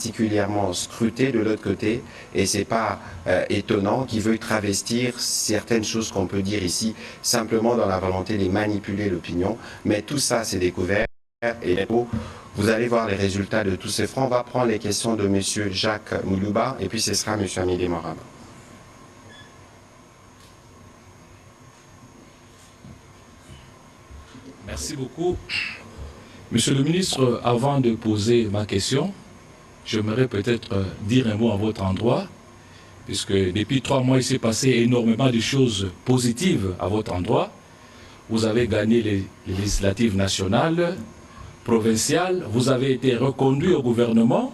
particulièrement scruté de l'autre côté, et c'est pas étonnant qu'il veuille travestir certaines choses qu'on peut dire ici, simplement dans la volonté de manipuler l'opinion. Mais tout ça, c'est découvert, et vous allez voir les résultats de tous ces fronts. On va prendre les questions de M. Jacques Moulouba, et puis ce sera M. Amédée Moraba. Merci beaucoup. Monsieur le ministre, avant de poser ma question, j'aimerais peut-être dire un mot à votre endroit, puisque depuis 3 mois, il s'est passé énormément de choses positives à votre endroit. Vous avez gagné les législatives nationales, provinciales, vous avez été reconduit au gouvernement.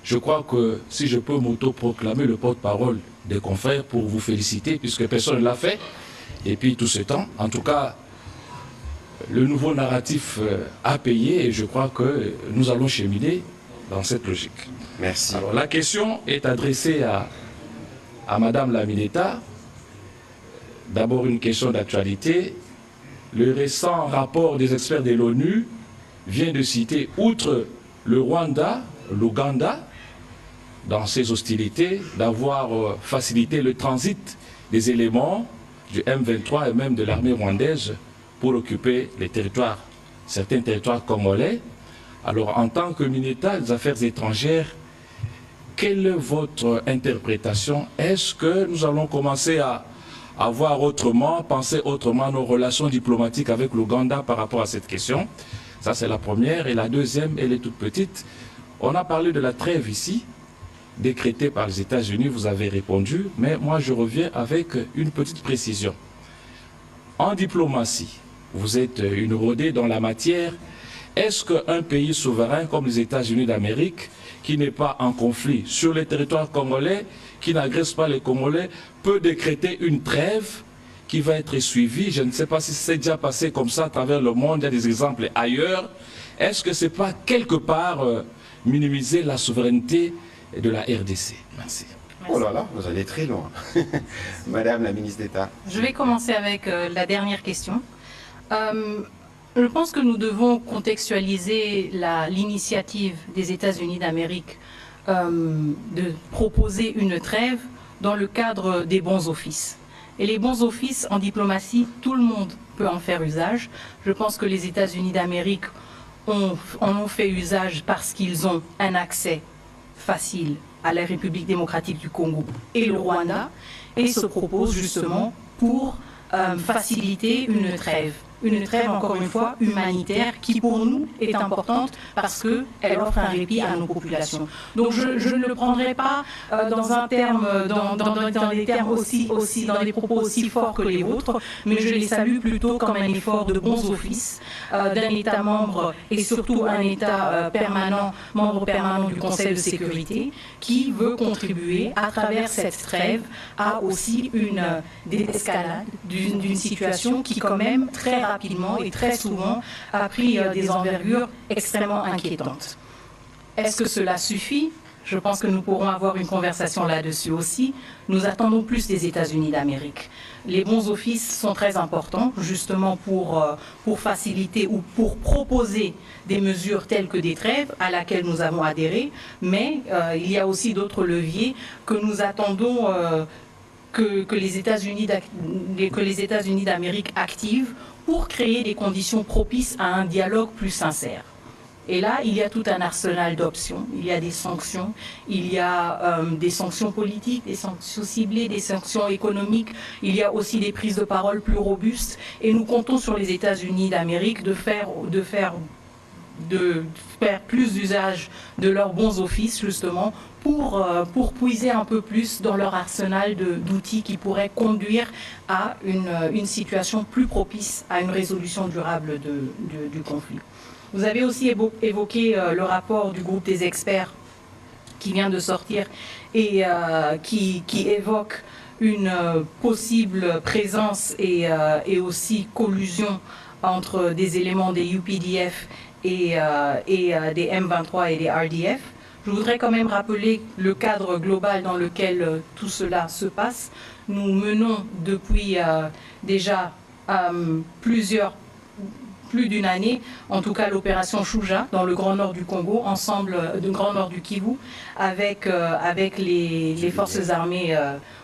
Je crois que si je peux m'auto-proclamer le porte-parole des confrères pour vous féliciter, puisque personne ne l'a fait, et puis tout ce temps, en tout cas, le nouveau narratif a payé et je crois que nous allons cheminer dans cette logique. Merci. Alors la question est adressée à Madame la ministre d'État. D'abord une question d'actualité. Le récent rapport des experts de l'ONU vient de citer, outre le Rwanda, l'Ouganda, dans ses hostilités, d'avoir facilité le transit des éléments du M23 et même de l'armée rwandaise pour occuper les territoires, certains territoires congolais. Alors, en tant que ministre des Affaires étrangères, quelle est votre interprétation? Est-ce que nous allons commencer à voir autrement, penser autrement nos relations diplomatiques avec l'Ouganda par rapport à cette question? Ça, c'est la première. Et la deuxième, elle est toute petite. On a parlé de la trêve ici, décrétée par les États-Unis, vous avez répondu, mais moi, je reviens avec une petite précision. En diplomatie, vous êtes une rodée dans la matière. Est-ce qu'un pays souverain comme les États-Unis d'Amérique, qui n'est pas en conflit sur les territoires congolais, qui n'agresse pas les Congolais, peut décréter une trêve qui va être suivie? Je ne sais pas si c'est déjà passé comme ça à travers le monde, il y a des exemples ailleurs. Est-ce que ce n'est pas quelque part minimiser la souveraineté de la RDC? Merci. Oh là là, vous allez très loin. Madame la ministre d'État. Je vais commencer avec la dernière question. Je pense que nous devons contextualiser l'initiative des États-Unis d'Amérique de proposer une trêve dans le cadre des bons offices. Et les bons offices en diplomatie, tout le monde peut en faire usage. Je pense que les États-Unis d'Amérique en ont fait usage parce qu'ils ont un accès facile à la République démocratique du Congo et le Rwanda, et se proposent justement pour faciliter une trêve. Une trêve, encore une fois, humanitaire, qui pour nous est importante parce qu'elle offre un répit à nos populations. Donc je ne le prendrai pas dans un terme, dans des termes dans des propos aussi forts que les vôtres, mais je les salue plutôt comme un effort de bons offices d'un État membre et surtout un État permanent, membre permanent du Conseil de sécurité, qui veut contribuer à travers cette trêve à aussi une désescalade d'une situation qui quand même très rapidement et très souvent a pris des envergures extrêmement inquiétantes. Est-ce que cela suffit? Je pense que nous pourrons avoir une conversation là-dessus aussi. Nous attendons plus des États-Unis d'Amérique. Les bons offices sont très importants, justement pour faciliter ou pour proposer des mesures telles que des trêves à laquelle nous avons adhéré, mais il y a aussi d'autres leviers que nous attendons que les États-Unis d'Amérique activent pour créer des conditions propices à un dialogue plus sincère. Et là, il y a tout un arsenal d'options. Il y a des sanctions, il y a des sanctions politiques, des sanctions ciblées, des sanctions économiques. Il y a aussi des prises de parole plus robustes. Et nous comptons sur les États-Unis d'Amérique de faire plus d'usage de leurs bons offices, justement, pour puiser un peu plus dans leur arsenal d'outils qui pourraient conduire à une situation plus propice à une résolution durable du conflit. Vous avez aussi évoqué le rapport du groupe des experts qui vient de sortir et qui évoque une possible présence et aussi collusion entre des éléments des UPDF et des M23 et des RDF. Je voudrais quand même rappeler le cadre global dans lequel tout cela se passe. Nous menons depuis déjà plusieurs plus d'une année, en tout cas l'opération Shuja dans le Grand Nord du Congo, du Grand Nord du Kivu, avec les forces armées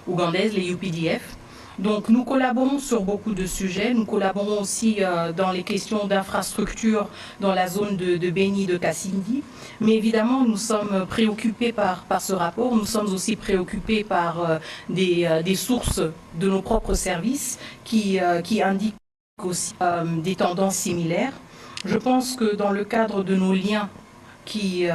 ougandaises, les UPDF. Donc nous collaborons sur beaucoup de sujets, nous collaborons aussi dans les questions d'infrastructure dans la zone de Beni, de Kasindi, mais évidemment nous sommes préoccupés par ce rapport, nous sommes aussi préoccupés par des sources de nos propres services qui indiquent aussi des tendances similaires. Je pense que dans le cadre de nos liens qui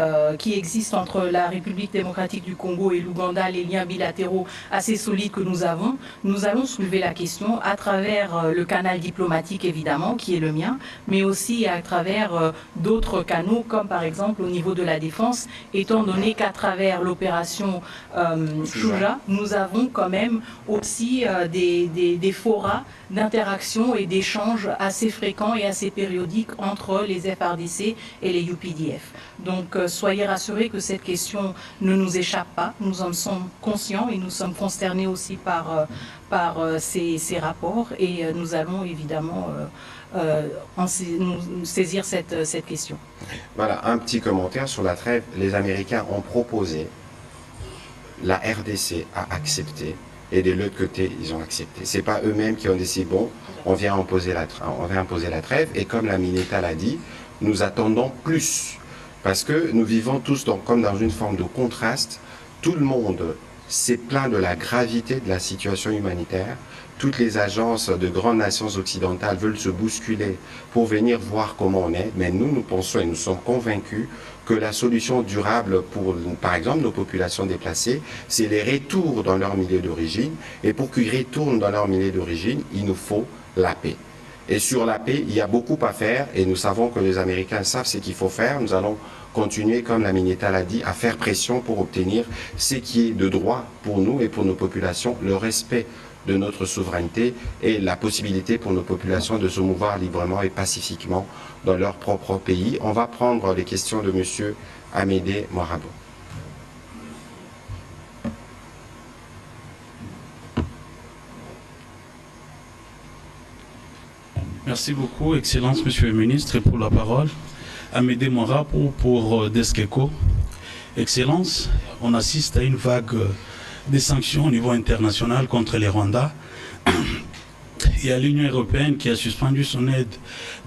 existent entre la République démocratique du Congo et l'Ouganda, les liens bilatéraux assez solides que nous allons soulever la question à travers le canal diplomatique évidemment, qui est le mien, mais aussi à travers d'autres canaux, comme par exemple au niveau de la défense, étant donné qu'à travers l'opération Shuja, nous avons quand même aussi des forats d'interaction et d'échanges assez fréquents et assez périodiques entre les FRDC et les UPDF. Donc soyez rassurés que cette question ne nous échappe pas, nous en sommes conscients et nous sommes consternés aussi par ces rapports et nous allons évidemment saisir cette question. Voilà, un petit commentaire sur la trêve. Les Américains ont proposé, la RDC a accepté, et de l'autre côté, ils ont accepté. Ce n'est pas eux-mêmes qui ont décidé, bon, on vient imposer la trêve, et comme la Mineta l'a dit, nous attendons plus. Parce que nous vivons tous comme dans une forme de contraste. Tout le monde s'est plaint de la gravité de la situation humanitaire. Toutes les agences de grandes nations occidentales veulent se bousculer pour venir voir comment on est. Mais nous pensons et nous sommes convaincus que la solution durable pour, par exemple, nos populations déplacées, c'est les retours dans leur milieu d'origine. Et pour qu'ils retournent dans leur milieu d'origine, il nous faut la paix. Et sur la paix, il y a beaucoup à faire et nous savons que les Américains savent ce qu'il faut faire. Nous allons continuer, comme la Mineta l'a dit, à faire pression pour obtenir ce qui est de droit pour nous et pour nos populations, le respect de notre souveraineté et la possibilité pour nos populations de se mouvoir librement et pacifiquement dans leur propre pays. On va prendre les questions de M. Amédée Moirabo. Merci beaucoup, Excellence, Monsieur le Ministre, pour la parole. Amédée Moirabo pour Deskeco. Excellence, on assiste à une vague de sanctions au niveau international contre les Rwandais. Il y a l'Union européenne qui a suspendu son aide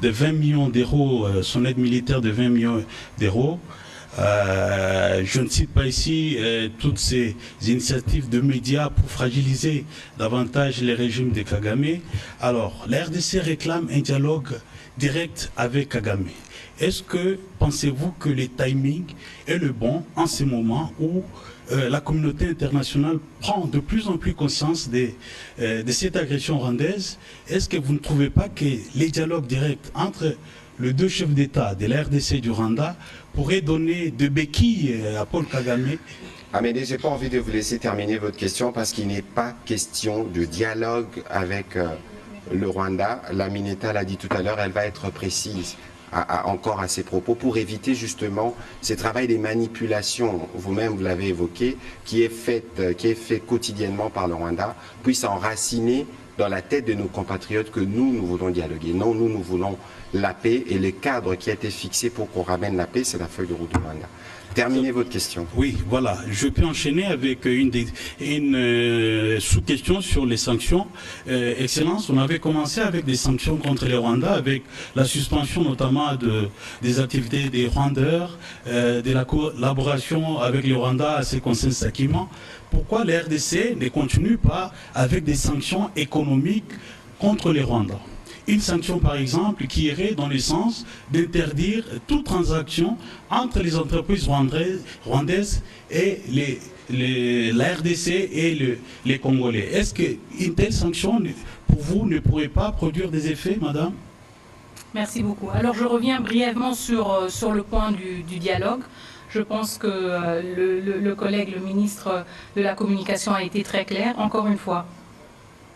de 20 millions d'euros, son aide militaire de 20 millions d'euros. Je ne cite pas ici toutes ces initiatives de médias pour fragiliser davantage les régimes de Kagame. Alors, la RDC réclame un dialogue direct avec Kagame. Est-ce que pensez-vous que le timing est le bon en ce moment où la communauté internationale prend de plus en plus conscience de cette agression rwandaise? Est-ce que vous ne trouvez pas que les dialogues directs entre les deux chefs d'État de la RDC et du Rwanda pourraient donner de béquilles à Paul Kagame? Amédée, je n'ai pas envie de vous laisser terminer votre question parce qu'il n'est pas question de dialogue avec le Rwanda. La Mineta l'a dit tout à l'heure, elle va être précise encore à ses propos pour éviter justement ce travail des manipulations, vous-même vous l'avez évoqué, qui est fait quotidiennement par le Rwanda, puisse enraciner dans la tête de nos compatriotes que nous voulons dialoguer. Non, nous voulons la paix et le cadre qui a été fixé pour qu'on ramène la paix, c'est la feuille de route du Rwanda. Terminez votre question. Oui, voilà. Je peux enchaîner avec une sous-question sur les sanctions. Excellence, on avait commencé avec des sanctions contre les Rwandais, avec la suspension notamment des activités des Rwandeurs, de la collaboration avec les Rwandais à ce concerne Sakima. Pourquoi la RDC ne continue pas avec des sanctions économiques contre les Rwandais? Une sanction, par exemple, qui irait dans le sens d'interdire toute transaction entre les entreprises rwandaises et la RDC et les Congolais. Est-ce qu'une telle sanction, pour vous, ne pourrait pas produire des effets, madame? Merci beaucoup. Alors, je reviens brièvement sur le point du dialogue. Je pense que le collègue, le ministre de la Communication a été très clair. Encore une fois,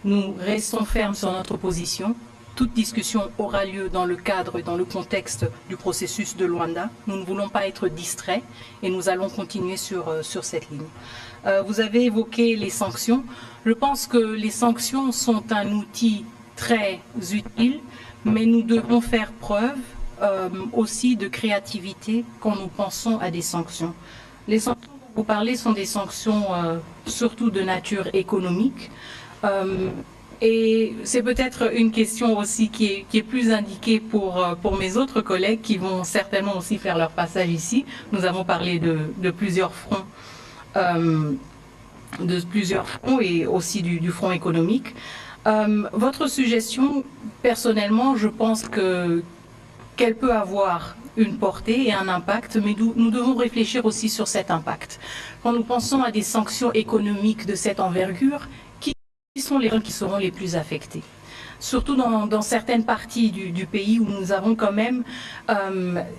nous restons fermes sur notre position. Toute discussion aura lieu dans le cadre et dans le contexte du processus de Luanda. Nous ne voulons pas être distraits et nous allons continuer sur cette ligne. Vous avez évoqué les sanctions. Je pense que les sanctions sont un outil très utiles, mais nous devons faire preuve aussi de créativité quand nous pensons à des sanctions. Les sanctions dont vous parlez sont des sanctions surtout de nature économique. Et c'est peut-être une question aussi qui est plus indiquée pour mes autres collègues qui vont certainement aussi faire leur passage ici. Nous avons parlé de plusieurs fronts. Et aussi du front économique. Votre suggestion, personnellement, je pense qu'elle peut avoir une portée et un impact, mais nous devons réfléchir aussi sur cet impact. Quand nous pensons à des sanctions économiques de cette envergure, qui sont les gens qui seront les plus affectés? Surtout dans certaines parties du pays où nous avons quand même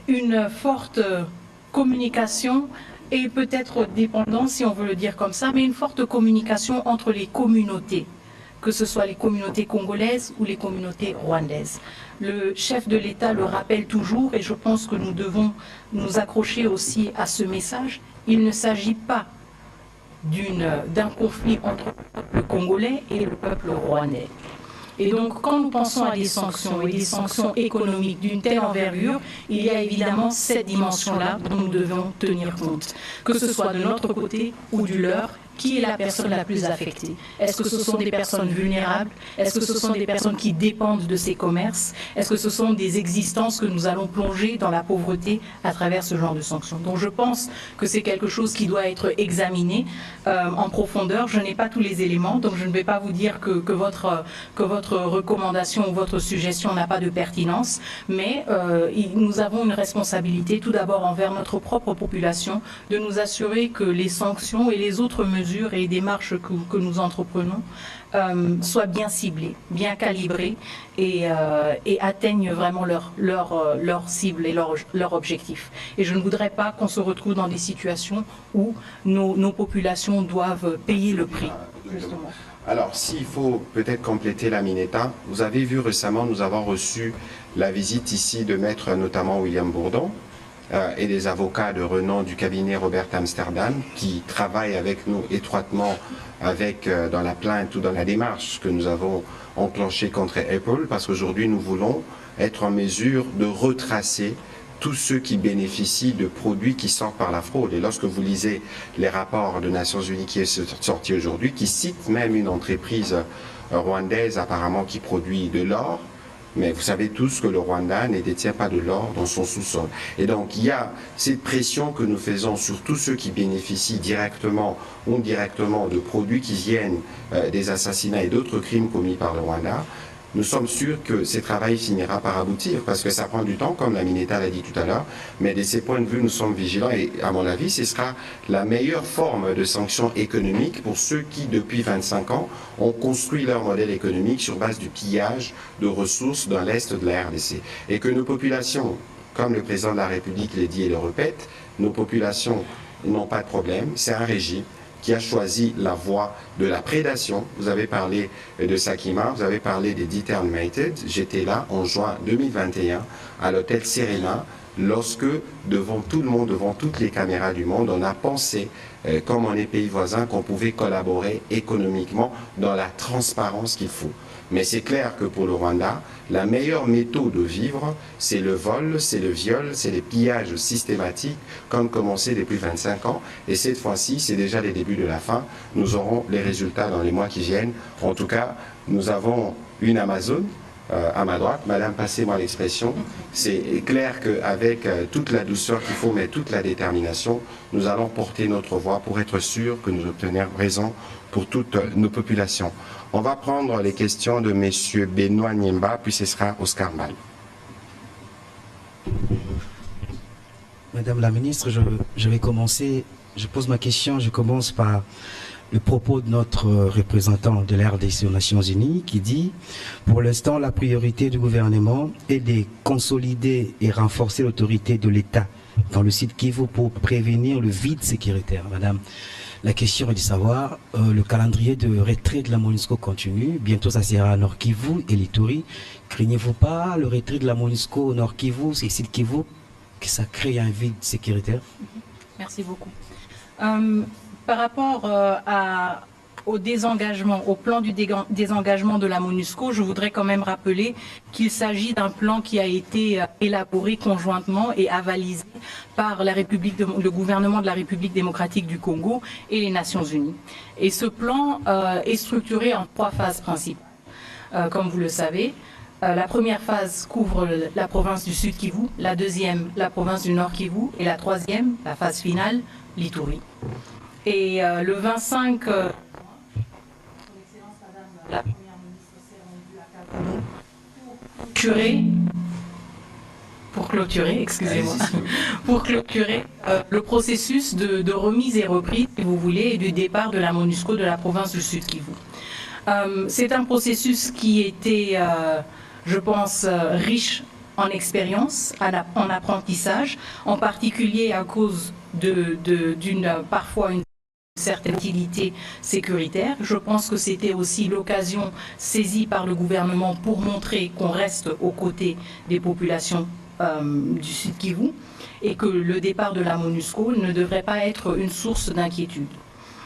une forte communication et peut-être dépendance, si on veut le dire comme ça, mais une forte communication entre les communautés, que ce soit les communautés congolaises ou les communautés rwandaises. Le chef de l'État le rappelle toujours, et je pense que nous devons nous accrocher aussi à ce message. Il ne s'agit pas d'un conflit entre le peuple congolais et le peuple rwandais. Et donc, quand nous pensons à des sanctions et des sanctions économiques d'une telle envergure, il y a évidemment cette dimension-là dont nous devons tenir compte, que ce soit de notre côté ou du leur. Qui est la personne la plus affectée? Est-ce que ce sont des personnes vulnérables? Est-ce que ce sont des personnes qui dépendent de ces commerces? Est-ce que ce sont des existences que nous allons plonger dans la pauvreté à travers ce genre de sanctions? Donc je pense que c'est quelque chose qui doit être examiné en profondeur. Je n'ai pas tous les éléments, donc je ne vais pas vous dire que votre recommandation ou votre suggestion n'a pas de pertinence, mais nous avons une responsabilité tout d'abord envers notre propre population de nous assurer que les sanctions et les autres mesures et les démarches que nous entreprenons soient bien ciblées, bien calibrées et atteignent vraiment leur cible et leur objectif. Et je ne voudrais pas qu'on se retrouve dans des situations où nos populations doivent payer le prix, justement. Alors, s'il faut peut-être compléter la Mineta, vous avez vu récemment, nous avons reçu la visite ici de maître notamment William Bourdon, et des avocats de renom du cabinet Robert Amsterdam qui travaillent avec nous étroitement dans la plainte ou dans la démarche que nous avons enclenchée contre Apple, parce qu'aujourd'hui nous voulons être en mesure de retracer tous ceux qui bénéficient de produits qui sortent par la fraude. Et lorsque vous lisez les rapports des Nations Unies qui est sorti aujourd'hui, qui cite même une entreprise rwandaise apparemment qui produit de l'or, mais vous savez tous que le Rwanda ne détient pas de l'or dans son sous-sol. Et donc, il y a cette pression que nous faisons sur tous ceux qui bénéficient directement ou indirectement de produits qui viennent des assassinats et d'autres crimes commis par le Rwanda. Nous sommes sûrs que ce travail finira par aboutir, parce que ça prend du temps, comme la Mineta l'a dit tout à l'heure, mais de ces points de vue, nous sommes vigilants et, à mon avis, ce sera la meilleure forme de sanction économique pour ceux qui, depuis 25 ans, ont construit leur modèle économique sur base du pillage de ressources dans l'Est de la RDC. Et que nos populations, comme le président de la République l'a dit et le répète, nos populations n'ont pas de problème, c'est un régime qui a choisi la voie de la prédation. Vous avez parlé de Sakima, vous avez parlé des Determinated. J'étais là en juin 2021 à l'hôtel Serena lorsque, devant tout le monde, devant toutes les caméras du monde, on a pensé, comme on est pays voisins, qu'on pouvait collaborer économiquement dans la transparence qu'il faut. Mais c'est clair que pour le Rwanda, la meilleure méthode de vivre, c'est le vol, c'est le viol, c'est les pillages systématiques, comme commencé depuis 25 ans. Et cette fois-ci, c'est déjà les débuts de la fin. Nous aurons les résultats dans les mois qui viennent. En tout cas, nous avons une Amazon à ma droite. Madame, passez-moi l'expression. C'est clair qu'avec toute la douceur qu'il faut, mais toute la détermination, nous allons porter notre voix pour être sûrs que nous obtenions raison pour toutes nos populations. On va prendre les questions de M. Benoît Niemba, puis ce sera Oscar Mal. Madame la ministre, je vais commencer, je pose ma question, je commence par le propos de notre représentant de la RDC aux Nations Unies qui dit « Pour l'instant, la priorité du gouvernement est de consolider et renforcer l'autorité de l'État dans le site Kivu pour prévenir le vide sécuritaire. » Madame, la question est de savoir, le calendrier de retrait de la MONUSCO continue, bientôt ça sera à Nord Kivu et l'Ituri. Craignez-vous pas le retrait de la MONUSCO au Nord Kivu, c'est site Kivu, que ça crée un vide sécuritaire? Merci beaucoup. Par rapport à au désengagement, au plan du désengagement de la MONUSCO, je voudrais quand même rappeler qu'il s'agit d'un plan qui a été élaboré conjointement et avalisé par le gouvernement de la République démocratique du Congo et les Nations Unies. Et ce plan est structuré en 3 phases principales. Comme vous le savez, la première phase couvre la province du Sud Kivu, la deuxième, la province du Nord Kivu, et la troisième, la phase finale, l'Ituri. Et le 25, son Excellence Madame la Première ministre s'est rendue à Kaboul pour clôturer le processus de remise et reprise, si vous voulez, et du départ de la MONUSCO de la province du Sud Kivu. C'est un processus qui était, je pense, riche en expérience, en apprentissage, en particulier à cause parfois une certaine utilité sécuritaire. Je pense que c'était aussi l'occasion saisie par le gouvernement pour montrer qu'on reste aux côtés des populations du Sud Kivu et que le départ de la MONUSCO ne devrait pas être une source d'inquiétude.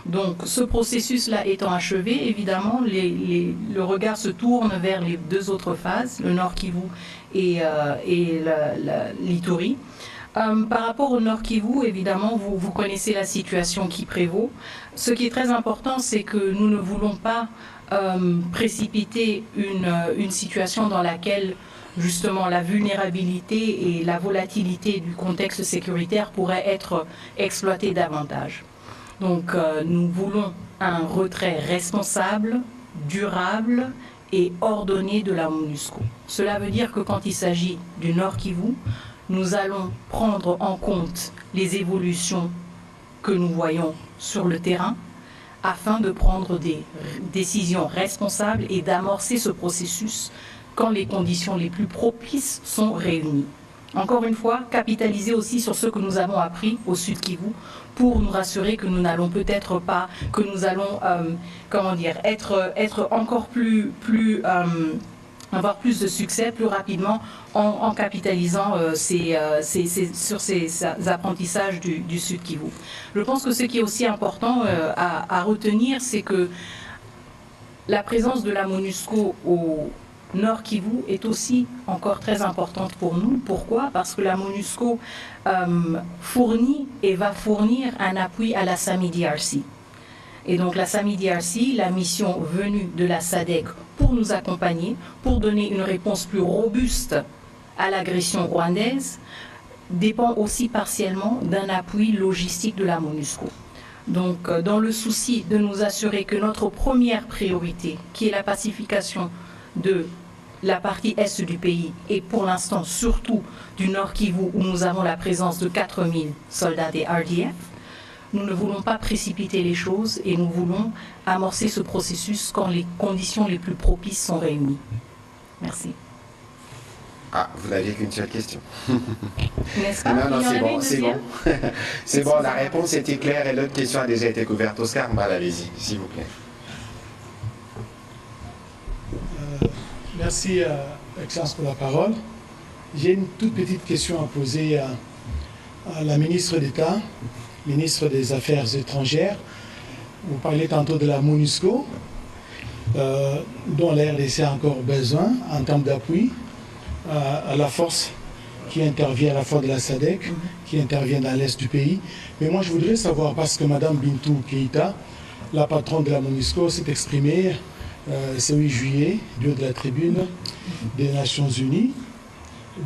Donc ce processus-là étant achevé, évidemment, le regard se tourne vers les 2 autres phases, le Nord Kivu et l'Ituri. Par rapport au Nord Kivu, évidemment, vous connaissez la situation qui prévaut. Ce qui est très important, c'est que nous ne voulons pas précipiter une situation dans laquelle justement la vulnérabilité et la volatilité du contexte sécuritaire pourraient être exploitées davantage. Donc nous voulons un retrait responsable, durable et ordonné de la MONUSCO. Cela veut dire que quand il s'agit du Nord Kivu, nous allons prendre en compte les évolutions que nous voyons sur le terrain afin de prendre des décisions responsables et d'amorcer ce processus quand les conditions les plus propices sont réunies. Encore une fois, capitaliser aussi sur ce que nous avons appris au Sud Kivu pour nous rassurer que nous n'allons peut-être pas, que nous allons, être encore avoir plus de succès plus rapidement en capitalisant sur ces apprentissages du Sud Kivu. Je pense que ce qui est aussi important à retenir, c'est que la présence de la MONUSCO au Nord Kivu est aussi encore très importante pour nous. Pourquoi? Parce que la MONUSCO fournit et va fournir un appui à la SAMI-DRC. Et donc la SAMI-DRC, la mission venue de la SADC pour nous accompagner, pour donner une réponse plus robuste à l'agression rwandaise, dépend aussi partiellement d'un appui logistique de la MONUSCO. Donc dans le souci de nous assurer que notre première priorité, qui est la pacification de la partie est du pays et pour l'instant surtout du Nord Kivu où nous avons la présence de 4000 soldats des RDF, nous ne voulons pas précipiter les choses et nous voulons amorcer ce processus quand les conditions les plus propices sont réunies. Merci. Ah, vous n'aviez qu'une seule question. N'est-ce pas? Non, c'est bon, c'est bon. C'est bon, la réponse était claire et l'autre question a déjà été couverte. Oscar, allez-y, s'il vous plaît. Merci, Excellence, pour la parole. J'ai une toute petite question à poser à la ministre d'État, ministre des Affaires étrangères. Vous parlez tantôt de la MONUSCO, dont la RDC a encore besoin en termes d'appui à la force qui intervient à la fois de la SADC, qui intervient dans l'est du pays. Mais moi, je voudrais savoir, parce que Mme Bintou Keïta, la patronne de la MONUSCO, s'est exprimée ce 8 juillet, du haut de la tribune des Nations Unies.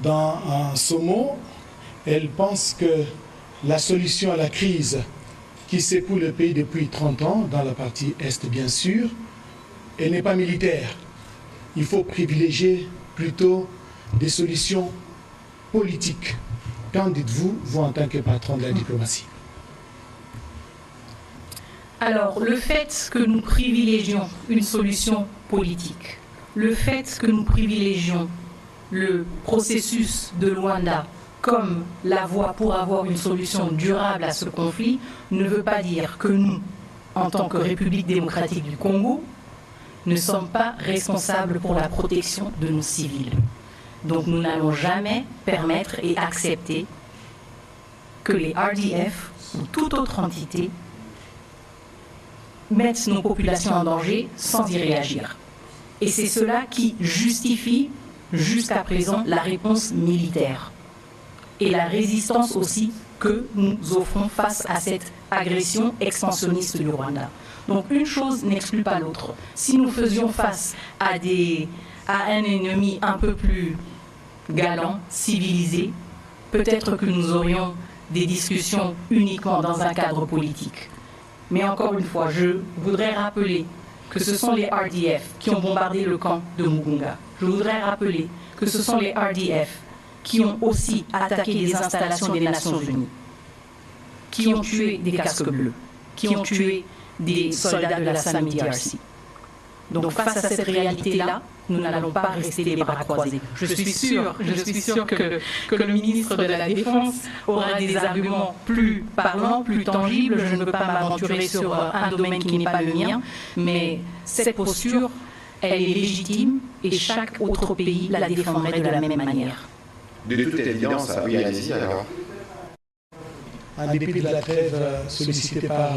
Dans ce mot, elle pense que la solution à la crise qui secoue le pays depuis 30 ans, dans la partie Est bien sûr, elle n'est pas militaire. Il faut privilégier plutôt des solutions politiques. Qu'en dites-vous, vous, en tant que patron de la diplomatie? Alors, le fait que nous privilégions une solution politique, le fait que nous privilégions le processus de Luanda comme la voie pour avoir une solution durable à ce conflit, ne veut pas dire que nous, en tant que République démocratique du Congo, ne sommes pas responsables pour la protection de nos civils. Donc nous n'allons jamais permettre et accepter que les RDF ou toute autre entité mettent nos populations en danger sans y réagir. Et c'est cela qui justifie jusqu'à présent la réponse militaire et la résistance aussi que nous offrons face à cette agression expansionniste du Rwanda. Donc une chose n'exclut pas l'autre. Si nous faisions face à un ennemi un peu plus galant, civilisé, peut-être que nous aurions des discussions uniquement dans un cadre politique. Mais encore une fois, je voudrais rappeler que ce sont les RDF qui ont bombardé le camp de Mugunga. Je voudrais rappeler que ce sont les RDF qui ont aussi attaqué des installations des Nations Unies, qui ont tué des casques bleus, qui ont tué des soldats de la SAMI-DRC. Donc face à cette réalité-là, nous n'allons pas rester les bras croisés. Je suis sûre que le ministre de la Défense aura des arguments plus parlants, plus tangibles. Je ne peux pas m'aventurer sur un domaine qui n'est pas le mien, mais cette posture, elle est légitime et chaque autre pays la défendrait de la même manière. De toute évidence, oui, allez-y alors. En dépit de la trêve sollicitée par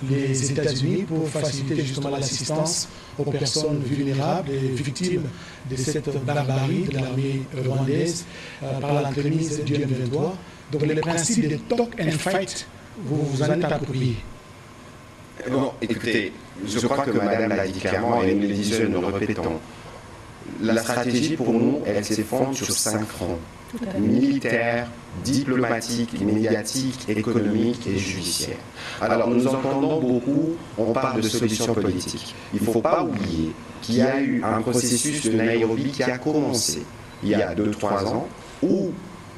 les États-Unis pour faciliter justement l'assistance aux personnes vulnérables et victimes de cette barbarie de l'armée rwandaise par l'entremise du M23. Donc le principe de talk and fight, vous en êtes approprié. Bon, écoutez, je crois que Madame l'a dit clairement et nous le disons, nous le répétons. La stratégie pour nous, elle s'effondre sur 5 fronts. Militaire, diplomatique, médiatique, économique et judiciaire. Alors nous entendons beaucoup, on parle de solutions politiques. Il ne faut pas oublier qu'il y a eu un processus de Nairobi qui a commencé il y a 2-3 ans où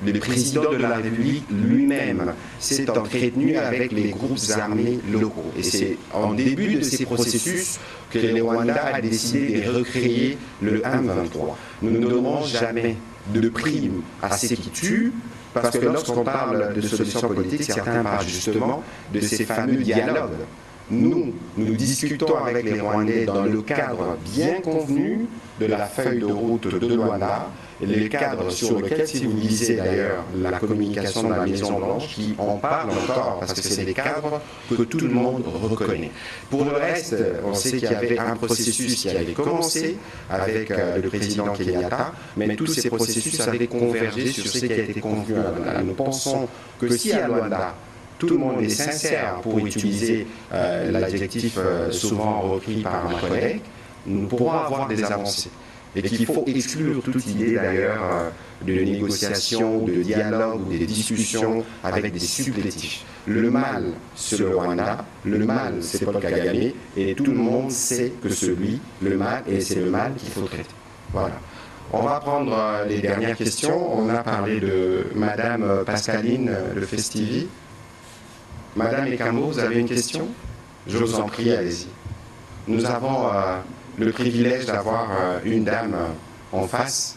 le président de la République lui-même s'est entretenu avec les groupes armés locaux. Et c'est en début de ces processus que le Rwanda a décidé de recréer le M23. Nous ne donnerons jamais de prime à ceux qui tuent, parce que lorsqu'on parle de solutions politiques, certains parlent justement de ces fameux dialogues. Nous discutons avec les Rwandais dans le cadre bien convenu de la feuille de route de Luanda, et le cadre sur lequel, si vous lisez d'ailleurs la communication de la Maison-Blanche, qui en parle encore, parce que c'est des cadres que tout le monde reconnaît. Pour le reste, on sait qu'il y avait un processus qui avait commencé avec le président Kenyatta, mais tous ces processus avaient convergé sur ce qui a été convenu à Luanda. Nous pensons que si à Luanda, tout le monde est sincère pour utiliser l'adjectif souvent repris par ma collègue, nous pourrons avoir des avancées. Et qu'il faut exclure toute idée d'ailleurs de négociation, de dialogue ou de discussion avec des supplétifs. Le mal, c'est le Rwanda, le mal, c'est Paul Kagame, et tout le monde sait que c'est lui, le mal, et c'est le mal qu'il faut traiter. Voilà. On va prendre les dernières questions. On a parlé de Madame Pascaline Le Festivi. Madame Ekambo, vous avez une question? Je vous en prie, allez-y. Nous avons le privilège d'avoir une dame en face.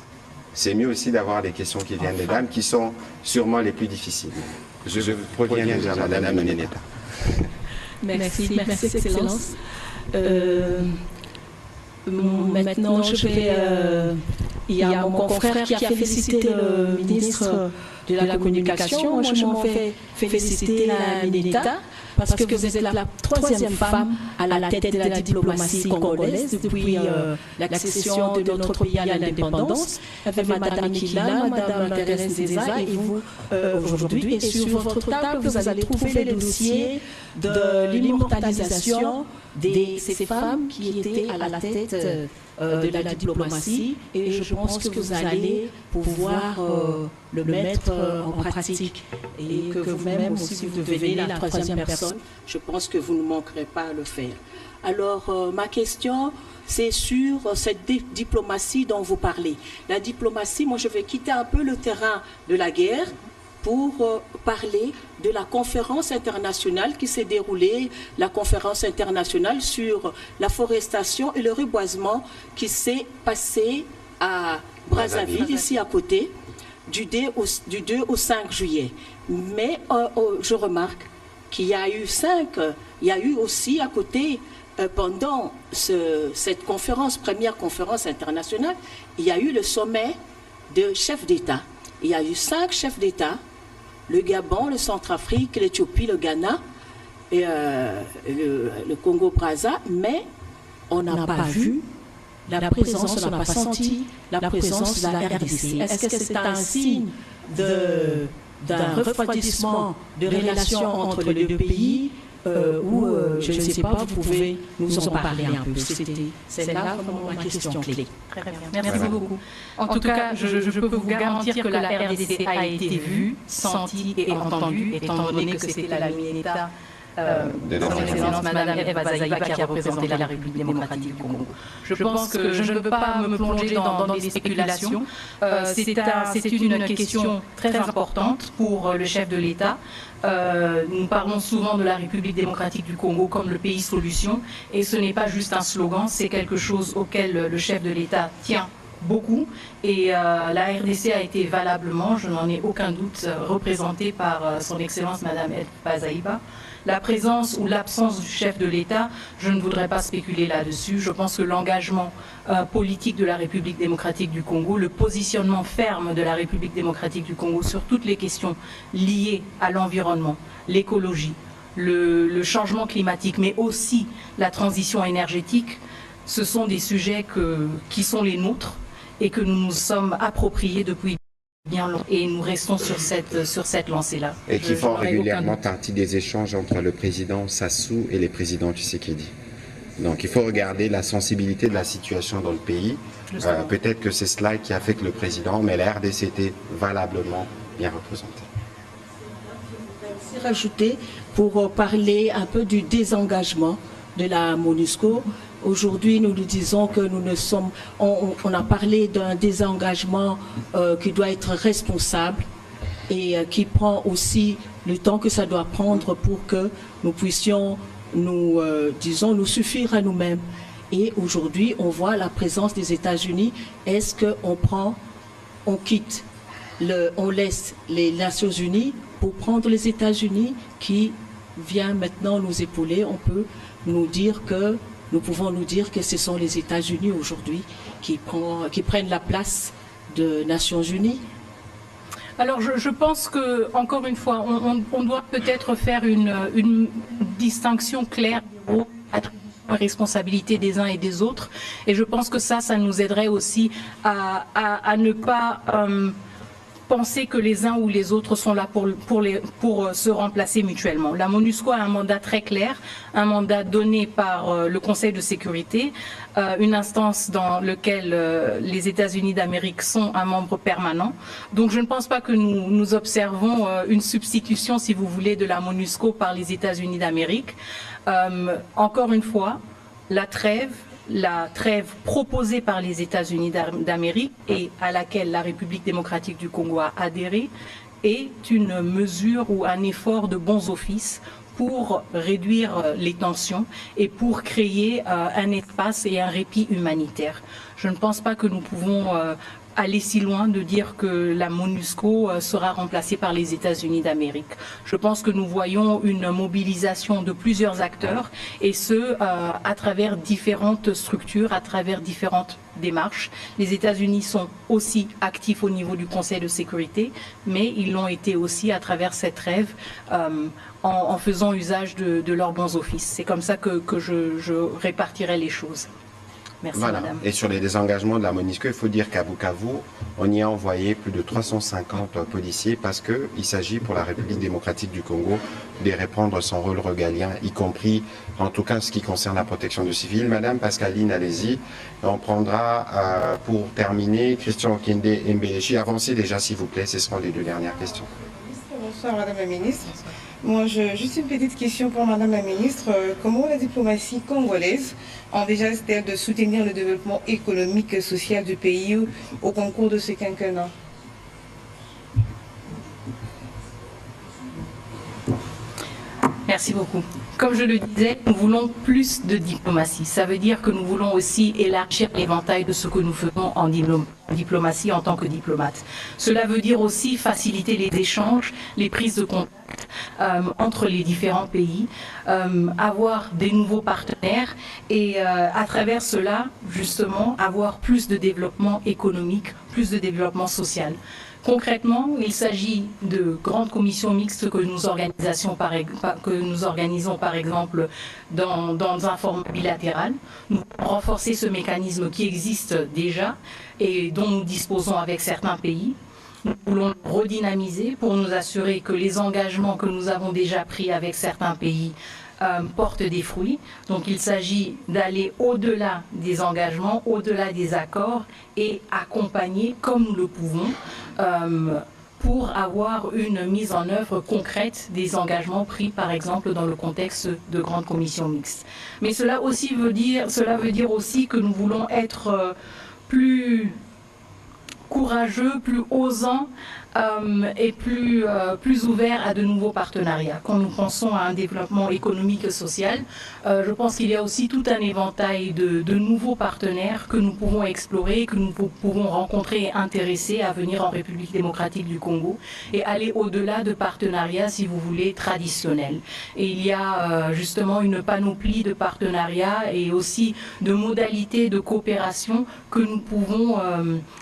C'est mieux aussi d'avoir des questions qui viennent des dames, qui sont sûrement les plus difficiles. Je reviens déjà à Madame Meneta. Merci, Excellence. Maintenant, je vais... il y a mon confrère qui a félicité le ministre de la Communication. Moi, je m'en fais féliciter la Mineta, parce que vous êtes la troisième femme à la tête de la diplomatie congolaise depuis l'accession de notre pays à l'indépendance, avec Mme Nikila, Mme Thérèse Zeza et vous aujourd'hui. Et sur votre table, vous allez trouver le dossier de l'immortalisation de ces femmes qui étaient à la tête de la diplomatie, et je pense que vous allez pouvoir le mettre en pratique, et que vous-même aussi vous devenez la troisième personne. Je pense que vous ne manquerez pas à le faire. Alors ma question, c'est sur cette diplomatie dont vous parlez. La diplomatie, moi je vais quitter un peu le terrain de la guerre pour parler de la conférence internationale qui s'est déroulée, la conférence internationale sur la forestation et le reboisement qui s'est passée à Brazzaville, ici à côté, du 2 au 5 juillet. Mais je remarque qu'il y a eu aussi à côté, pendant cette conférence, première conférence internationale, il y a eu le sommet de chefs d'État. Il y a eu 5 chefs d'État, le Gabon, le Centrafrique, l'Éthiopie, le Ghana, le Congo-Brazza, mais on n'a pas vu la présence, on n'a pas senti la présence de la RDC. Est-ce que c'est un signe d'un refroidissement de relations entre les deux pays ou je ne sais pas, vous pouvez nous en parler un peu. C'est là vraiment ma question clé. Très bien. Merci beaucoup. En tout cas, je peux vous garantir que la RDC a été vue, sentie et entendue, étant donné que c'était la Mineta son Excellence Madame Eva Zaïba qui a représenté la République démocratique du Congo. Je pense que je ne veux pas me plonger dans des spéculations. C'est une question très importante pour le chef de l'État. Nous parlons souvent de la République démocratique du Congo comme le pays solution, et ce n'est pas juste un slogan, c'est quelque chose auquel le chef de l'État tient beaucoup, et la RDC a été valablement, je n'en ai aucun doute, représentée par son Excellence Madame Eva Zaïba. La présence ou l'absence du chef de l'État, je ne voudrais pas spéculer là-dessus. Je pense que l'engagement politique de la République démocratique du Congo, le positionnement ferme de la République démocratique du Congo sur toutes les questions liées à l'environnement, l'écologie, le changement climatique, mais aussi la transition énergétique, ce sont des sujets qui sont les nôtres et que nous nous sommes appropriés depuis bien long, et nous restons sur cette lancée-là. Et qui font régulièrement partie des échanges entre le président Sassou et les présidents Tshisekedi. Donc il faut regarder la sensibilité de la situation dans le pays. Peut-être que c'est cela qui a fait que le président, mais la RDC était valablement bien représentée. Je vais rajouter pour parler un peu du désengagement de la MONUSCO. Aujourd'hui, nous nous disons que nous ne sommes... On a parlé d'un désengagement qui doit être responsable et qui prend aussi le temps que ça doit prendre pour que nous puissions nous suffire à nous-mêmes. Et aujourd'hui, on voit la présence des États-Unis. Est-ce on laisse les Nations Unies pour prendre les États-Unis qui vient maintenant nous épauler? Nous pouvons nous dire que ce sont les États-Unis aujourd'hui qui prennent la place des Nations Unies. Alors je pense que, encore une fois, on doit peut-être faire une distinction claire des rôles, attributions et responsabilités des uns et des autres. Et je pense que ça nous aiderait aussi à ne pas penser que les uns ou les autres sont là pour se remplacer mutuellement. La MONUSCO a un mandat très clair, un mandat donné par le Conseil de sécurité, une instance dans laquelle les États-Unis d'Amérique sont un membre permanent. Donc je ne pense pas que nous observons une substitution, si vous voulez, de la MONUSCO par les États-Unis d'Amérique. Encore une fois, la trêve proposée par les États-Unis d'Amérique et à laquelle la République démocratique du Congo a adhéré est une mesure ou un effort de bons offices pour réduire les tensions et pour créer un espace et un répit humanitaire. Je ne pense pas que nous pouvons aller si loin de dire que la MONUSCO sera remplacée par les États-Unis d'Amérique. Je pense que nous voyons une mobilisation de plusieurs acteurs, et ce, à travers différentes structures, à travers différentes démarches. Les États-Unis sont aussi actifs au niveau du Conseil de sécurité, mais ils l'ont été aussi à travers cette trêve en faisant usage de leurs bons offices. C'est comme ça que je répartirai les choses. Merci, voilà. Madame. Et sur les désengagements de la MONUSCO, il faut dire qu'à Bukavu, on y a envoyé plus de 350 policiers parce qu'il s'agit pour la République démocratique du Congo de reprendre son rôle régalien, y compris en tout cas ce qui concerne la protection du civil. Madame Pascaline, allez-y. On prendra pour terminer Christian Okinde et Mbelechi. Avancez déjà s'il vous plaît, ce seront les deux dernières questions. Bonsoir Madame la Ministre. Moi, juste une petite question pour Madame la Ministre. Comment la diplomatie congolaise envisage-t-elle de soutenir le développement économique et social du pays au concours de ce quinquennat? Merci beaucoup. Comme je le disais, nous voulons plus de diplomatie. Ça veut dire que nous voulons aussi élargir l'éventail de ce que nous faisons en diplomatie en tant que diplomate. Cela veut dire aussi faciliter les échanges, les prises de contact entre les différents pays, avoir des nouveaux partenaires et à travers cela, justement, avoir plus de développement économique, plus de développement social. Concrètement, il s'agit de grandes commissions mixtes que nous organisons par exemple dans un format bilatéral. Nous voulons renforcer ce mécanisme qui existe déjà et dont nous disposons avec certains pays. Nous voulons redynamiser pour nous assurer que les engagements que nous avons déjà pris avec certains pays portent des fruits. Donc il s'agit d'aller au-delà des engagements, au-delà des accords et accompagner comme nous le pouvons pour avoir une mise en œuvre concrète des engagements pris par exemple dans le contexte de grandes commissions mixtes. Mais cela veut dire aussi que nous voulons être plus courageux, plus osants et plus ouverts à de nouveaux partenariats. Quand nous pensons à un développement économique et social, je pense qu'il y a aussi tout un éventail de nouveaux partenaires que nous pouvons explorer, que nous pouvons rencontrer et intéresser à venir en République démocratique du Congo et aller au-delà de partenariats, si vous voulez, traditionnels. Et il y a justement une panoplie de partenariats et aussi de modalités de coopération que nous pouvons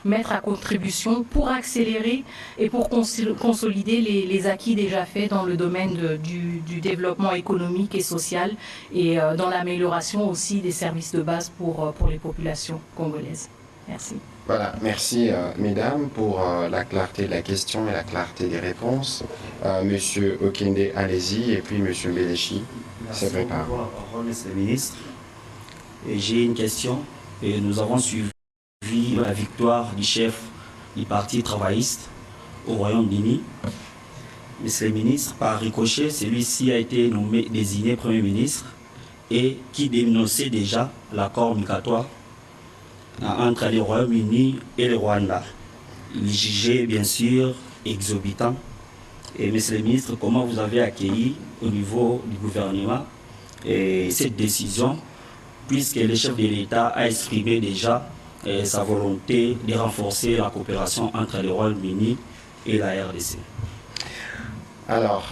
mettre à contribution pour accélérer et pour consolider les acquis déjà faits dans le domaine du développement économique et social et dans l'amélioration aussi des services de base pour les populations congolaises. Merci. Voilà, merci mesdames pour la clarté de la question et la clarté des réponses. Monsieur Okende, allez-y, et puis monsieur Mbelechi se prépare. Merci beaucoup la parole, monsieur le ministre. J'ai une question. Et nous avons suivi la victoire du chef du Parti travailliste au Royaume-Uni. Monsieur le ministre, par ricochet, celui-ci a été désigné Premier ministre et qui dénonçait déjà l'accord migratoire entre le Royaume-Uni et le Rwanda. Il jugeait bien sûr exorbitant. Et monsieur le ministre, comment vous avez accueilli au niveau du gouvernement cette décision, puisque le chef de l'État a exprimé déjà sa volonté de renforcer la coopération entre le Royaume-Uni et la RDC. Alors,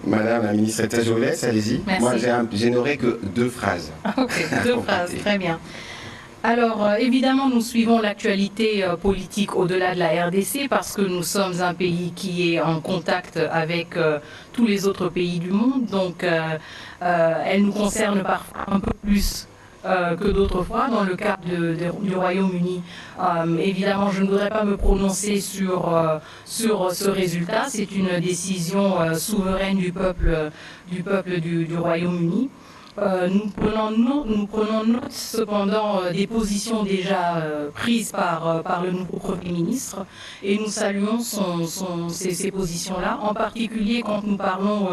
Madame la ministre, je vous laisse, allez-y. Moi, je n'aurai que 2 phrases. Ok, 2 phrases, très bien. Alors, évidemment, nous suivons l'actualité politique au-delà de la RDC parce que nous sommes un pays qui est en contact avec tous les autres pays du monde. Donc, elle nous concerne parfois un peu plus que d'autres fois. Dans le cas du Royaume-Uni, évidemment, je ne voudrais pas me prononcer sur ce résultat. C'est une décision souveraine du peuple du Royaume-Uni. Nous prenons note cependant des positions déjà prises par le nouveau Premier ministre et nous saluons ces positions-là, en particulier quand nous parlons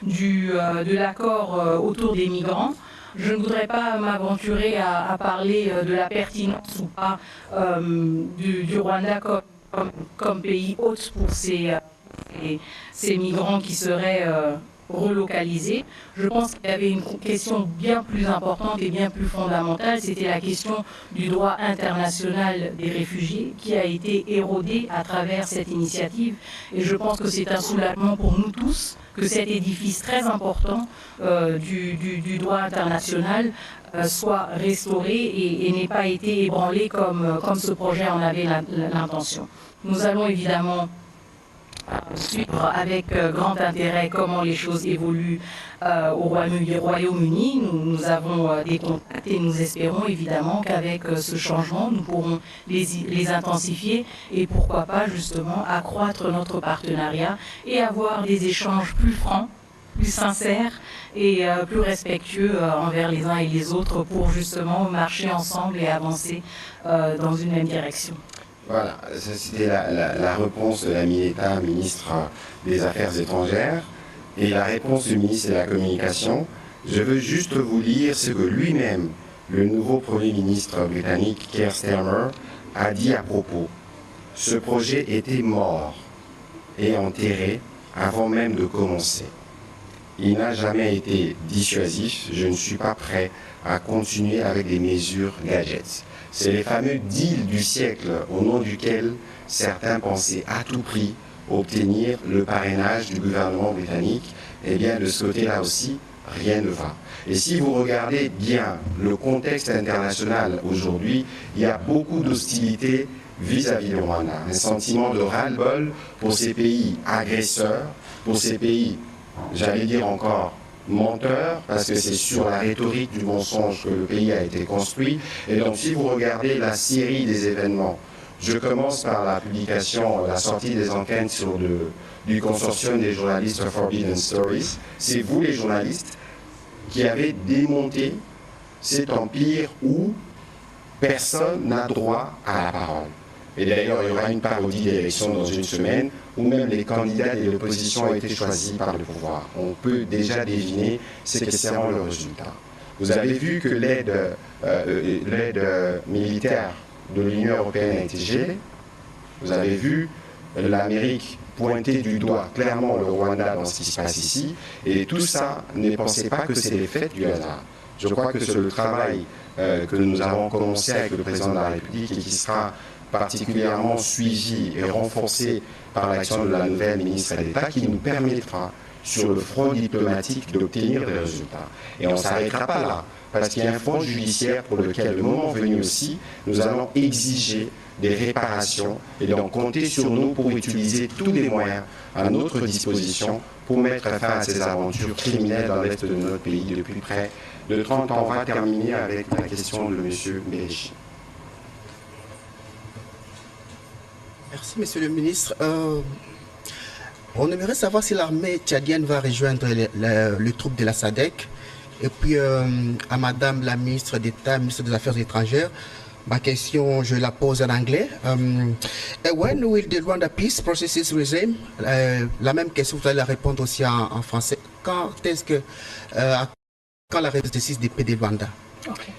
de l'accord autour des migrants. Je ne voudrais pas m'aventurer à parler de la pertinence ou pas du Rwanda comme pays hôte pour ces migrants qui seraient relocalisés. Je pense qu'il y avait une question bien plus importante et bien plus fondamentale, c'était la question du droit international des réfugiés qui a été érodé à travers cette initiative. Et je pense que c'est un soulagement pour nous tous que cet édifice très important du droit international soit restauré et n'ait pas été ébranlé comme ce projet en avait l'intention. Nous allons évidemment suivre avec grand intérêt comment les choses évoluent au Royaume-Uni. Nous avons des contacts et nous espérons évidemment qu'avec ce changement, nous pourrons les intensifier et pourquoi pas justement accroître notre partenariat et avoir des échanges plus francs, plus sincères et plus respectueux envers les uns et les autres pour justement marcher ensemble et avancer dans une même direction. Voilà, c'était la réponse de la ministre des Affaires étrangères et la réponse du ministre de la Communication. Je veux juste vous lire ce que lui-même, le nouveau Premier ministre britannique Keir Starmer, a dit à propos. Ce projet était mort et enterré avant même de commencer. Il n'a jamais été dissuasif. Je ne suis pas prêt à continuer avec des mesures gadgets. C'est les fameux deals du siècle au nom duquel certains pensaient à tout prix obtenir le parrainage du gouvernement britannique. Eh bien, de ce côté-là aussi, rien ne va. Et si vous regardez bien le contexte international aujourd'hui, il y a beaucoup d'hostilité vis-à-vis du Rwanda, un sentiment de ras-le-bol pour ces pays agresseurs, pour ces pays, j'allais dire encore, menteurs, parce que c'est sur la rhétorique du mensonge que le pays a été construit. Et donc, si vous regardez la série des événements, je commence par la publication, la sortie des enquêtes du consortium des journalistes Forbidden Stories. C'est vous, les journalistes, qui avez démonté cet empire où personne n'a droit à la parole. Et d'ailleurs, il y aura une parodie d'élection dans une semaine où même les candidats de l'opposition ont été choisis par le pouvoir. On peut déjà deviner ce que seront le résultat. Vous avez vu que l'aide militaire de l'Union européenne a été gelée. Vous avez vu l'Amérique pointer du doigt clairement le Rwanda dans ce qui se passe ici. Et tout ça, ne pensez pas que c'est l'effet du hasard. Je crois que c'est le travail que nous avons commencé avec le président de la République et qui sera particulièrement suivi et renforcé par l'action de la nouvelle ministre d'État qui nous permettra, sur le front diplomatique, d'obtenir des résultats. Et on ne s'arrêtera pas là, parce qu'il y a un front judiciaire pour lequel, le moment venu aussi, nous allons exiger des réparations et donc compter sur nous pour utiliser tous les moyens à notre disposition pour mettre fin à ces aventures criminelles dans l'est de notre pays depuis près de 30 ans. On va terminer avec la question de M. Béchi. Merci, Monsieur le ministre. On aimerait savoir si l'armée tchadienne va rejoindre les troupes de la SADC. Et puis, à Madame la ministre d'État, ministre des Affaires étrangères, ma question, je la pose en anglais. When will the Rwanda peace processes resume? La même question, vous allez la répondre aussi en français. Quand est-ce que, quand la réussite des pays de Rwanda? Okay.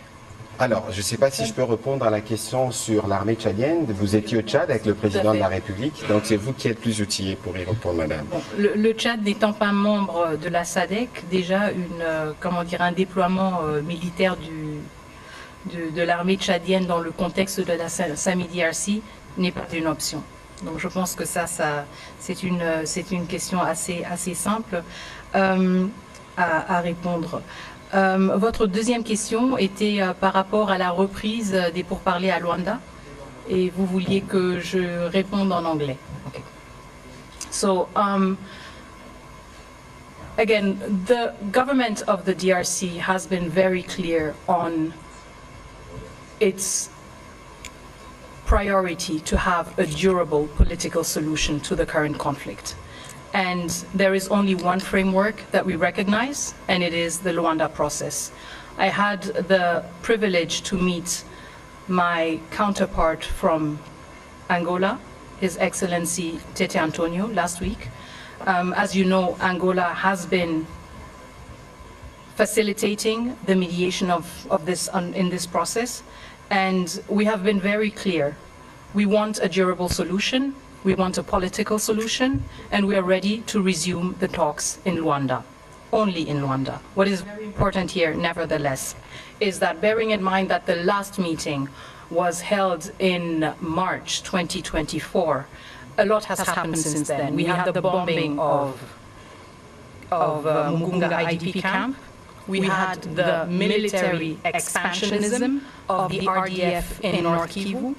Alors, je ne sais pas si je peux répondre à la question sur l'armée tchadienne. Vous étiez au Tchad avec le président de la République, donc c'est vous qui êtes plus outillé pour y répondre, madame. Bon, le Tchad n'étant pas membre de la SADC, déjà un déploiement militaire de l'armée tchadienne dans le contexte de la SAMI-DRC n'est pas une option. Donc je pense que ça c'est une question assez simple à répondre. Votre deuxième question était par rapport à la reprise des pourparlers à Luanda et vous vouliez que je réponde en anglais. Okay. So, again, the government of the DRC has been very clear on its priority to have a durable political solution to the current conflict. And there is only one framework that we recognize, and it is the Luanda process. I had the privilege to meet my counterpart from Angola, His Excellency Tete Antonio, last week. As you know, Angola has been facilitating the mediation of this in this process, and we have been very clear. We want a durable solution. We want a political solution, and we are ready to resume the talks in Luanda, only in Luanda. What is very important here, nevertheless, is that bearing in mind that the last meeting was held in March 2024, a lot has happened since then. We had the bombing of Mugunga IDP camp. We had the military expansionism of the RDF in North Kivu,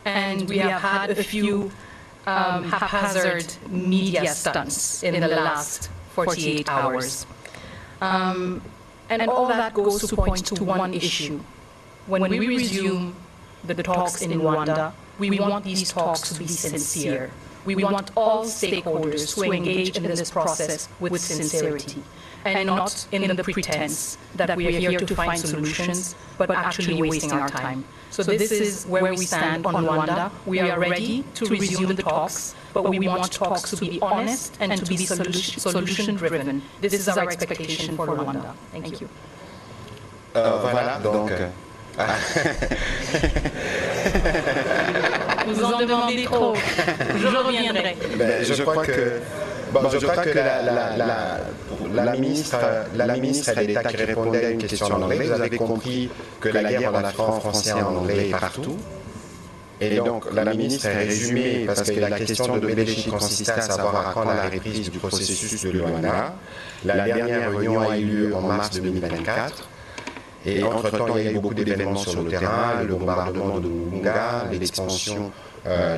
and we have had a few haphazard media stunts in the last 48 hours. And all that goes to point to one issue. When we resume the talks in Rwanda, we want these talks to be sincere. We want all stakeholders to engage in this process with sincerity and not in the pretense that we are here to find solutions, but actually wasting our time. So this is where we stand on Rwanda. We are ready to resume the talks, but we want talks to be honest and to be solution-driven. This is our expectation for Rwanda. Thank you. Voilà, donc... Vous en demandez trop. Je reviendrai. Je crois que... je crois que la ministre d'État qui répondait à une question en anglais, vous avez compris que la guerre en français et en anglais est partout. Et donc la ministre est résumée parce que la question de Béléchi consistait à savoir à quand la reprise du processus de Luanda. La dernière réunion a eu lieu en mars 2024. Et entre-temps, il y a eu beaucoup d'événements sur le terrain, le bombardement de Lunga, l'expansion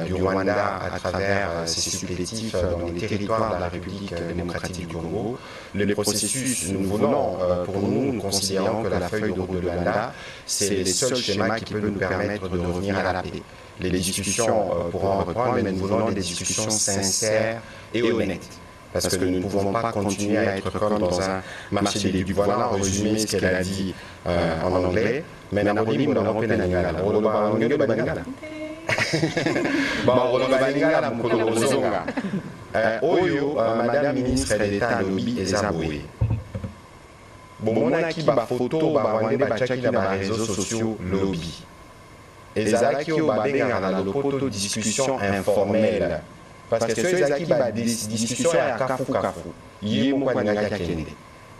du Rwanda à travers ses supplétifs dans les territoires de la République démocratique du Congo. Le processus, nous venons, pour nous, nous considérons que la feuille de route de Luanda, c'est le seul schéma qui peut nous permettre de revenir à la paix. Les discussions pourront reprendre, mais nous voulons des discussions sincères et honnêtes. Parce que nous ne pouvons pas continuer à être comme dans un marché des légumes. Voilà en résumé ce qu'elle a dit en anglais. Mais oyo madame ministre d'État lobi eza boye bomonaki bafoto barwande batiaki na bareseau sociaux lobi ezalaki oyo babengaka na lopoto discussion informelle parce que soki ezalaki badiscussion ya kafukafu ye moko alingaki akende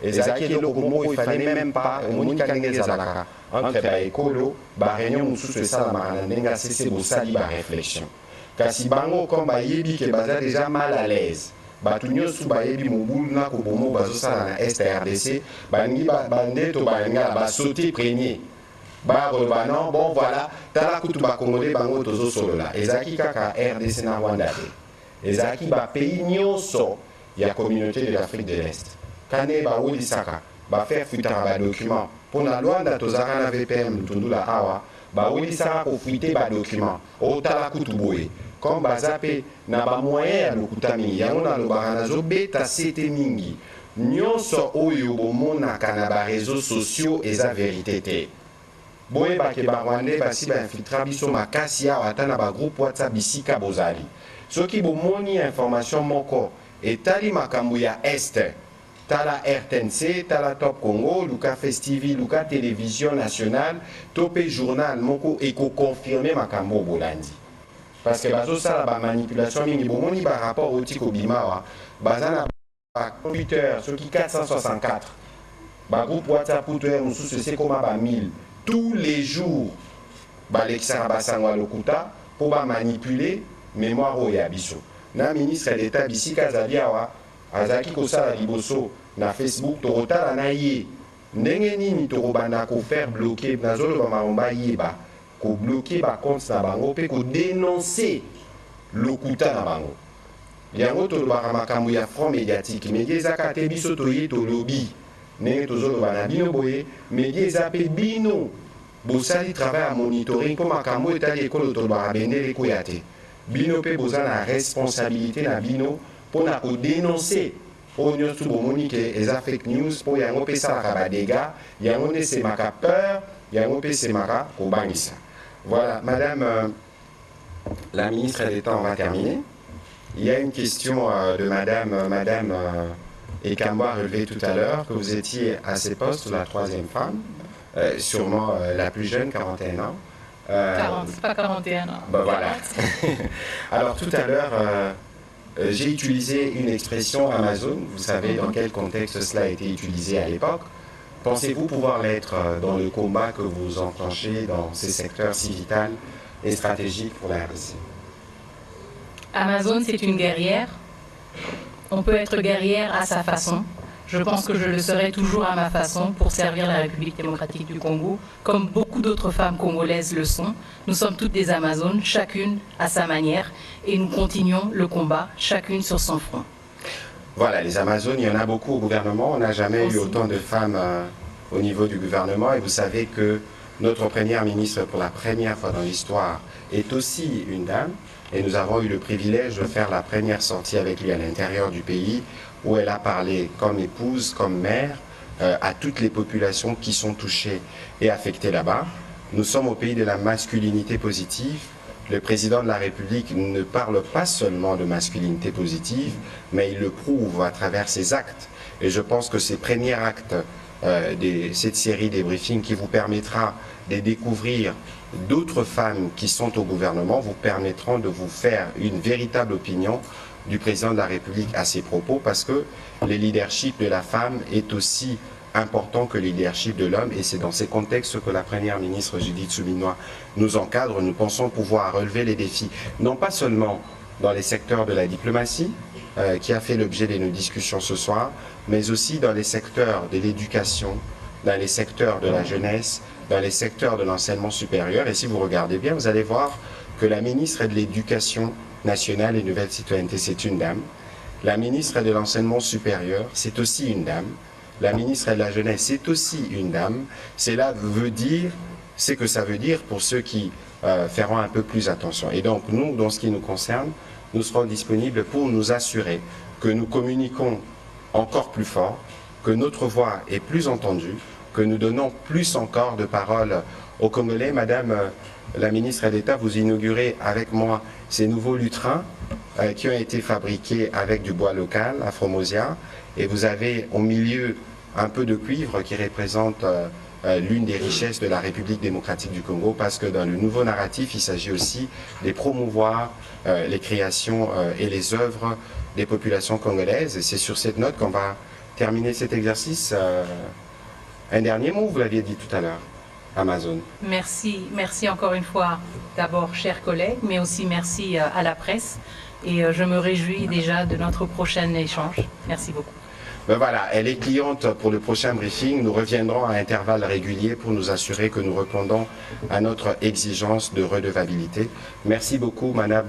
ezalaki eloko moko efale même pas omonika ndenge ezalaka entre baekolo baréunion mosusu esalamaka na ndenge asese bosali baréflexion kasi bango comme bayebi ke baza déjà mal à l'aise bato nyonso bayebi mobulu na kobomo bazosala na este RDC balingi bandeto balingala basaute premier bakoloba non bon voilà tala kutu bakongole bango tozosolola ezalaki kaka RDC na Rwanda te ezalaki bapays nyonso ya communauté de l'Afrique de l'Est kane bawelisaka bafaire fuitaka badocument mpona Luanda tozalaka na VPM lutundula awa bawelisaka kofuite badocument otala kutu boye comme baza mpe na bamoyen ya lokuta mingi yango nalobaka nazobeta sete mingi nyonso oyo bomonaka na bareseau sociaux eza verité te boyebake barwandais basi bainfiltra biso makasi awa ata na bagroupe WhatsApp bisika bozali soki bomoni information moko etali makambo ya este tala RTNC, tala Top Congo, luka Festivi, luka Télévision Nationale, topé journal moko eko confirmer makambo bolandi. Parce que bazo sala ba manipulation mingi bomoni ba rapport au tiko bimawa, bazana ba computer soki 464. Ba groupe WhatsApp Twitter mususu c'est comme ba 1000 tous les jours. Ba l'exara basangwa lokuta pour ba manipuler mémoire o ya biso. Na ministre d'État bisika zaliawa azaki kosala liboso na Facebook torotala na ye ndenge nini torobanda ko faire bloquer nazolo ba mamba yeba ko bloquer ba compte na bango pe ko dénoncer lokuta na bango yango tolobaka makambo ya front médiatique media ezaka te biso toye tolobi ndenge tozoloba na bino boye media eza pe bino bosali travail à monitoring po makambo etali ekolo tolobaka bendele koya te bino pe boza na responsabilité na bino pona ko dénoncer o nyonso bomoni ke eza fake news po yango pe salaka badega yango ne semaka peur yango pe semaka kobangisa. Voilà, madame la ministre d'État, on va terminer. Il y a une question de madame Ekamwa relevée tout à l'heure, que vous étiez à ces postes, la troisième femme, sûrement la plus jeune, 41 ans. 40, pas 41 ans. Ben voilà. Alors tout à l'heure, j'ai utilisé une expression Amazon. Vous savez dans quel contexte cela a été utilisé à l'époque. Pensez-vous pouvoir l'être dans le combat que vous enclenchez dans ces secteurs si vitaux et stratégiques pour la RDC? Amazon, c'est une guerrière. On peut être guerrière à sa façon. Je pense que je le serai toujours à ma façon pour servir la République démocratique du Congo, comme beaucoup d'autres femmes congolaises le sont. Nous sommes toutes des Amazones, chacune à sa manière, et nous continuons le combat, chacune sur son front. Voilà, les Amazones, il y en a beaucoup au gouvernement. On n'a jamais eu autant de femmes au niveau du gouvernement. Et vous savez que notre première ministre, pour la première fois dans l'histoire, est aussi une dame. Et nous avons eu le privilège de faire la première sortie avec lui à l'intérieur du pays, où elle a parlé comme épouse, comme mère, à toutes les populations qui sont touchées et affectées là-bas. Nous sommes au pays de la masculinité positive. Le président de la République ne parle pas seulement de masculinité positive, mais il le prouve à travers ses actes. Et je pense que ces premiers actes de cette série des briefings qui vous permettra de découvrir d'autres femmes qui sont au gouvernement vous permettront de vous faire une véritable opinion du président de la République à ses propos, parce que le leadership de la femme est aussi important que le leadership de l'homme, et c'est dans ces contextes que la première ministre Judith Suminwa nous encadre. Nous pensons pouvoir relever les défis, non pas seulement dans les secteurs de la diplomatie, qui a fait l'objet de nos discussions ce soir, mais aussi dans les secteurs de l'éducation, dans les secteurs de la jeunesse, dans les secteurs de l'enseignement supérieur. Et si vous regardez bien, vous allez voir que la ministre de l'Éducation nationale et nouvelle citoyenneté, c'est une dame. La ministre de l'enseignement supérieur, c'est aussi une dame. La ministre de la jeunesse, c'est aussi une dame. Cela veut dire, c'est que ça veut dire pour ceux qui feront un peu plus attention. Et donc, nous, dans ce qui nous concerne, nous serons disponibles pour nous assurer que nous communiquons encore plus fort, que notre voix est plus entendue, que nous donnons plus encore de paroles aux Congolais. Madame la ministre d'État, vous inaugurez avec moi ces nouveaux lutrins qui ont été fabriqués avec du bois local, Afromosia, et vous avez au milieu un peu de cuivre qui représente l'une des richesses de la République démocratique du Congo, parce que dans le nouveau narratif, il s'agit aussi de promouvoir les créations et les œuvres des populations congolaises. Et c'est sur cette note qu'on va terminer cet exercice. Un dernier mot, vous l'aviez dit tout à l'heure, Amazon. Merci encore une fois, d'abord, chers collègues, mais aussi merci à la presse. Et je me réjouis déjà de notre prochain échange. Merci beaucoup. Ben voilà, elle est cliente pour le prochain briefing. Nous reviendrons à intervalles réguliers pour nous assurer que nous répondons à notre exigence de redevabilité. Merci beaucoup, Madame.